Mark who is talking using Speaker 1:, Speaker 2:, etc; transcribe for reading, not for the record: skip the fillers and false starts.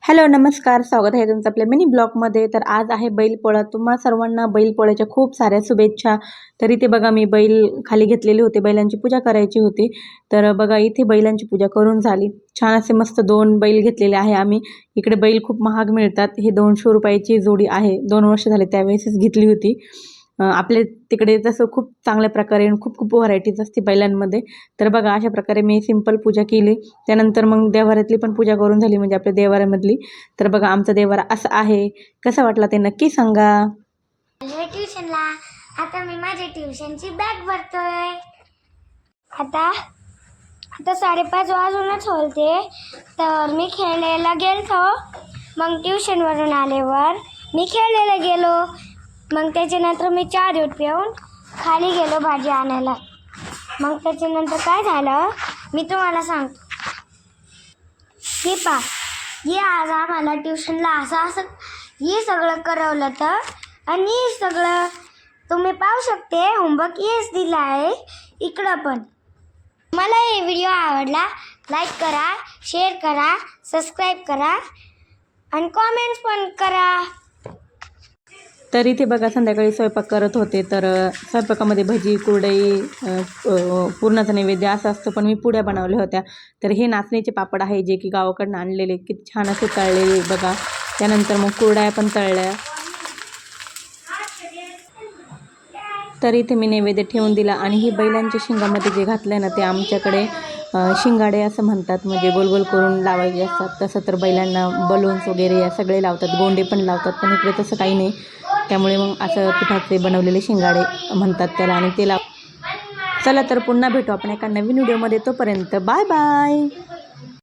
Speaker 1: Hello नमस्कार, स्वागत आहे तुमचं आपल्या मिनी ब्लॉगमध्ये। तर आज आहे बैलपोळा। तुम्हा सर्वांना बैलपोळ्याच्या खूप साऱ्या शुभेच्छा। तर इथे बघा मी बैल खाली घेतलेले होते, बैलांची पूजा करायची होती। तर बघा इथे बैलांची पूजा करून झाली। छान असे मस्त 2 बैल घेतलेले आहे आम्ही। इकडे बैल खूप महाग मिळतात, हे 200 रुपयाची जोडी आहे। 2 वर्ष झाले त्यावेळेसच घेतली होती। आपले तिकडे तसं खूप चांगल्या प्रकारे खूप खूप व्हरायटीज असते बैलांमध्ये। तर बघा अशा प्रकारे मी सिंपल पूजा केली। त्यानंतर मग देवाऱ्यातली पण पूजा करून झाली, म्हणजे आपल्या देवाऱ्यामधली। तर बघा आमचा देवारा असा आहे। कसा वाटला ते नक्की सांगा।
Speaker 2: ट्युशनला आता मी माझ्या ट्युशनची बॅग भरतोय। आता 5:30 वाजूनच होते, तर मी खेळायला गेलो। मग ट्युशनवरून आल्यावर मी खेळायला गेलो। मग त्याच्यानंतर मी चहा दूध पिऊन खाली गेलो भाजी आणायला। मग त्याच्यानंतर काय झालं मी तुम्हाला सांगतो। हे आज आम्हाला ट्युशनला असं हे सगळं करवलं तर, आणि हे सगळं तुम्ही पाहू शकते। होमवर्क हेच दिलं आहे इकडं पण। मला हे व्हिडिओ आवडला, लाईक करा, शेअर करा, सबस्क्राईब करा आणि कॉमेंट्स पण करा।
Speaker 1: तर इथे बघा संध्याकाळी स्वयंपाक करत होते। तर स्वयंपाकामध्ये भजी, कुरडई, पुरणाचा नैवेद्य असं असतं, पण मी पुड्या बनवल्या होत्या। तर हे नाचणीचे पापड आहे, जे की गावाकडून आणलेले, किती छान असे तळलेले बघा। त्यानंतर मग कुरड्या पण तळल्या। तर इथे मी नैवेद्य ठेवून दिला। आणि ही बैलांच्या शिंगामध्ये जे घातलं ना, ते आमच्याकडे शिंगाडे असं म्हणतात, म्हणजे गोल गोल करून लावायचे असतात। तसं तर बैलांना बलून्स वगैरे या सगळे लावतात, गोंडे पण लावतात, पण इकडे तसं काही नाही। त्यामुळे मग असं पिठाचे बनवलेले शिंगाडे म्हणतात त्याला, आणि ते चला तर पुन्हा भेटू आपण एका नवीन व्हिडिओमध्ये। तोपर्यंत बाय बाय।